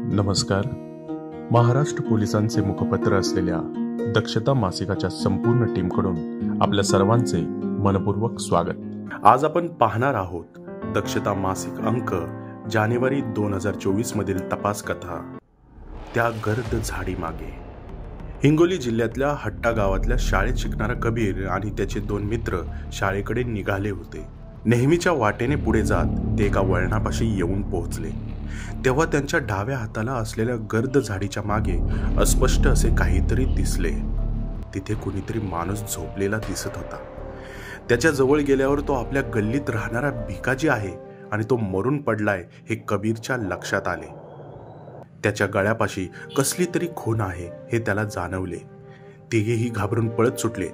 नमस्कार. महाराष्ट्र पोलिसांचे मुखपत्र असलेल्या दक्षता मासिकाच्या संपूर्ण टीमकडून आपल्या सर्वांचे मनपूर्वक स्वागत. आज आपण पाहणार आहोत दक्षता मासिक अंक जानेवारी 2024 मधील तपास कथा, त्या गर्द झाडी मागे. हिंगोली जिल्ह्यातल्या हट्टा गावातल्या शाळेत शिकणारा कबीर आणि त्याचे 2 मित्र शाळेकडे निघाले होते. नेहमीच्या वाटेने पुढे जात ते एका वळणापाशी येऊन पोहोचले. तेव्हा त्यांच्या डाव्या हाताला असलेल्या गर्द झाडीच्या मागे अस्पष्ट असे काहीतरी दिसले. तिथे कुणीतरी माणूस झोपलेला दिसत होता. त्याच्या जवळ गेल्यावर तो आपल्या गल्लीत राहणारा भिकाजी आहे आणि तो मरून पडलाय हे कबीरच्या लक्षात आले. त्याच्या गळ्यापाशी कसली तरी खूण आहे हे त्याला जाणवले. तिघेही घाबरून पळत सुटले.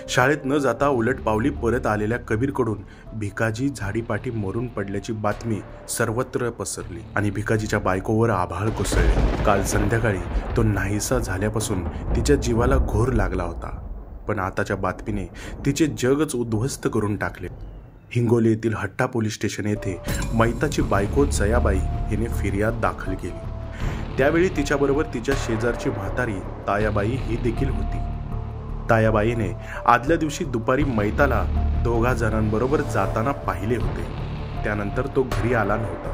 शाळेत न जाता उलट पावली परत आलेल्या कबीरकडून भिकाजी झाडीपाठी मरून पडल्याची बातमी सर्वत्र पसरली आणि भिकाजीच्या बायकोवर आभाळ कोसळले. काल संध्याकाळी तो नाहीसा झाल्यापासून तिच्या जीवाला घोर लागला होता, पण आताच्या बातमीने तिचे जगच उद्ध्वस्त करून टाकले. हिंगोली येथील हट्टा पोलीस स्टेशन येथे मैताची बायको जयाबाई हिने फिर्याद दाखल केली. त्यावेळी तिच्याबरोबर तिच्या शेजारची म्हातारी तायाबाई ही देखील होती. तायाबाईने आदल्या दिवशी दुपारी मैताला 2 जणांबरोबर जाताना पाहिले होते. त्यानंतर तो घरी आला नव्हता.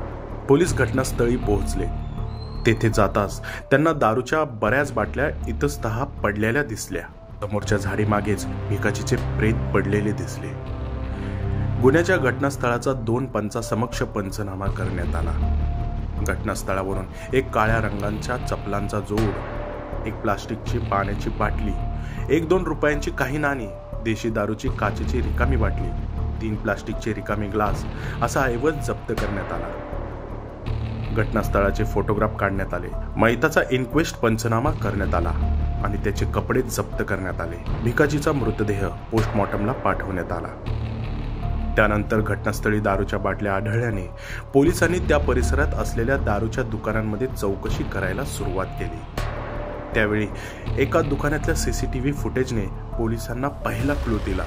पोलीस घटनास्थळी पोहोचले. तेथे जाताच त्यांना दारूच्या बऱ्याच बाटल्या इतस्तः पडलेल्या दिसल्या. समोरच्या झाडीमागेच भिकाजीचे प्रेत पडलेले दिसले. गुन्ह्याच्या घटनास्थळाचा 2 पंचासमक्ष पंचनामा करण्यात आला. घटनास्थळावरून एक काळ्या रंगाच्या चपलांचा जोड, एक प्लास्टिकची पाण्याची बाटली, 1-2 रुपयांची काही नाणी, देशी दारूची काचेची रिकामी बाटली, 3 प्लास्टिकचे रिकामी ग्लास असा ऐवज जप्त करण्यात आला. घटनास्थळाचे फोटोग्राफ काढण्यात आले. मैताचा इन्क्वेस्ट पंचनामा करण्यात आला आणि त्याचे कपडे जप्त करण्यात आले. भिकाजीचा मृतदेह पोस्टमॉर्टमला पाठवण्यात आला. त्यानंतर घटनास्थळी दारूच्या बाटल्या आढळल्याने पोलिसांनी त्या परिसरात असलेल्या दारूच्या दुकानांमध्ये चौकशी करायला सुरुवात केली. त्यावेळी एका दुकानातल्या CCTV फुटेजने पोलिसांना पहिला क्लू दिला.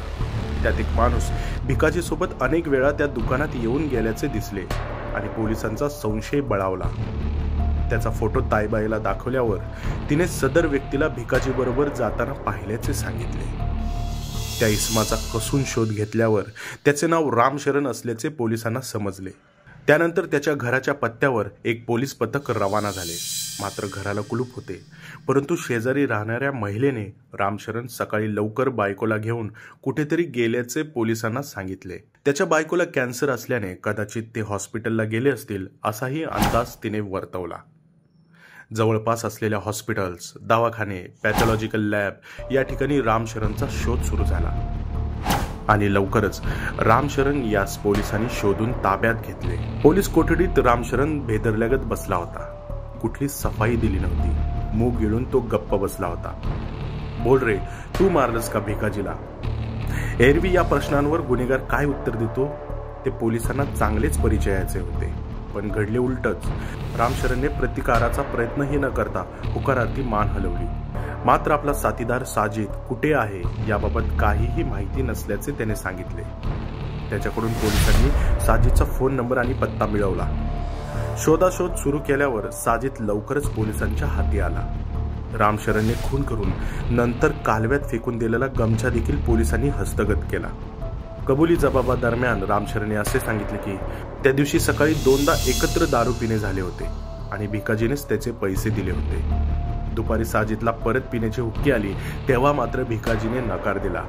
त्यात एक माणूस भिकाजी सोबत अनेक वेळा त्या दुकानात येऊन गेल्याचे दिसले आणि पोलिसांचा संशय बळावला. त्याचा फोटो ताईबाईला दाखवल्यावर तिने सदर व्यक्तीला भिकाजी बरोबर जाताना पाहिल्याचे सांगितले. त्या इसमाचा कसून शोध घेतल्यावर त्याचे नाव रामशरण असल्याचे पोलिसांना समजले. त्यानंतर त्याच्या घराच्या पत्त्यावर एक पोलीस पथक रवाना झाले. मात्र घराला कुलूप होते. परंतु शेजारी राहणाऱ्या महिलेने रामशरण सकाळी लवकर बायकोला घेऊन कुठेतरी गेल्याचे पोलिसांना सांगितले. त्याच्या बायकोला कॅन्सर असल्याने कदाचित ते हॉस्पिटलला गेले असतील असाही अंदाज तिने वर्तवला. जवळपास असलेल्या हॉस्पिटल्स, दवाखाने, पॅथॉलॉजिकल लॅब या ठिकाणी रामशरणचा शोध सुरू झाला आणि लवकरच रामशरण यास पोलिसांनी शोधून ताब्यात घेतले. पोलीस कोठडीत रामशरण भेदरल्यागत बसला होता. कुठली सफाई दिली नव्हती. मूग गिळून तो गप्प बसला होता. बोल रे, तू मारलंस का भिकाजीला? एरवी या प्रश्नांवर गुन्हेगार काय उत्तर देतो ते पोलिसांना चांगलेच परिचयाचे होते. पण घडले उलटच. रामशरणने प्रतिकाराचा प्रयत्नही न करता होकारार्थी मान हलवली. मात्र आपला साथीदार साजिद कुठे आहे याबाबत काहीही माहिती नसल्याचे त्याने सांगितले. त्याच्याकडून पोलिसांनी साजिदचा फोन नंबर आणि पत्ता मिळवला. शोधाशोध सुरू केल्यावर साजिद लवकरच पोलिसांच्या हाती आला. रामशरणने खून करून नंतर कालव्यात फेकून दिलेला गमछा देखील पोलिसांनी हस्तगत केला. कबुली जबाबादरम्यान रामशरणने असे सांगितले की त्या दिवशी सकाळी 2दा एकत्र दारू पिणे झाले होते आणि भिकाजीनेच त्याचे पैसे दिले होते. दुपारी साजिदला परत पिण्याची हुक्की आली तेव्हा मात्र भिकाजीने नकार दिला.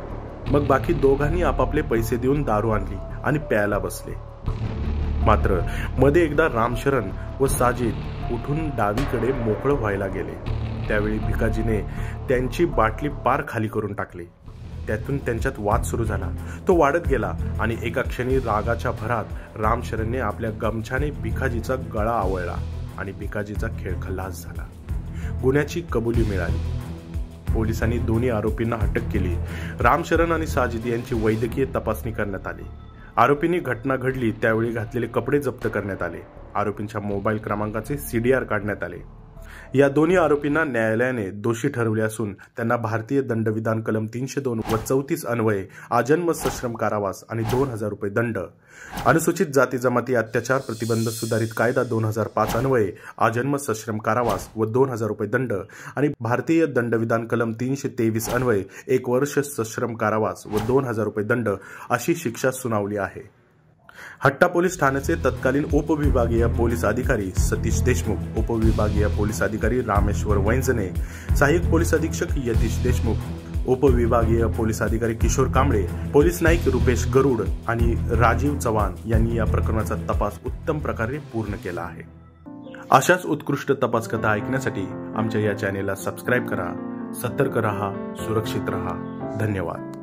मग बाकी दोघांनी आपापले पैसे देऊन दारू आणली आणि प्यायला बसले. मात्र मध्ये एकदा रामशरण व साजिद उठून डावीकडे मोकळं व्हायला गेले. त्यावेळी भिकाजीने त्यांची बाटली पार खाली करून टाकली. त्यातून त्यांच्यात वाद सुरू झाला. तो वाढत गेला आणि एका क्षणी रागाच्या भरात रामशरणने आपल्या गमछाने भिकाजीचा गळा आवळला आणि भिकाजीचा खेळ खल्लास झाला. गुन्ह्याची कबुली मिळाली. पोलिसांनी दोन्ही आरोपींना अटक केली. रामशरण आणि साजिद यांची वैद्यकीय तपासणी करण्यात आली. आरोपींनी घटना घडली त्यावेळी घातलेले कपडे जप्त करण्यात आले. आरोपींच्या मोबाईल क्रमांकाचे CDR काढण्यात आले. या दोन्ही आरोपींना न्यायालयाने दोषी ठरवले असून त्यांना भारतीय दंडविधान कलम 302 व 34 अन्वये आजन्म सश्रम कारावास आणि 2000 रुपये दंड, अनुसूचित जाती जमाती अत्याचार प्रतिबंध सुधारित कायदा 2005 अन्वये आजन्म सश्रम कारावास व 2000 रुपये दंड आणि भारतीय दंडविधान कलम 323 अन्वये 1 वर्ष सश्रम कारावास व 2000 रुपये दंड अशी शिक्षा सुनावली आहे। हट्टा पोलीस ठाण्याचे तत्कालीन उपविभागीय पोलीस अधिकारी सतीश देशमुख, उपविभागीय पोलीस अधिकारी रामेश्वर वैंजने, सहाय्यक पोलीस अधीक्षक यतीश देशमुख, उपविभागीय पोलीस अधिकारी किशोर कांबळे, पोलीस नाईक रुपेश गरुड आणि राजीव चव्हाण यांनी या प्रकरणाचा तपास उत्तम प्रकारे पूर्ण केला आहे। अशाच उत्कृष्ट तपास कथा ऐकण्यासाठी आमच्या या चॅनेलला सबस्क्राईब करा। सतर्क रहा, सुरक्षित रहा। धन्यवाद।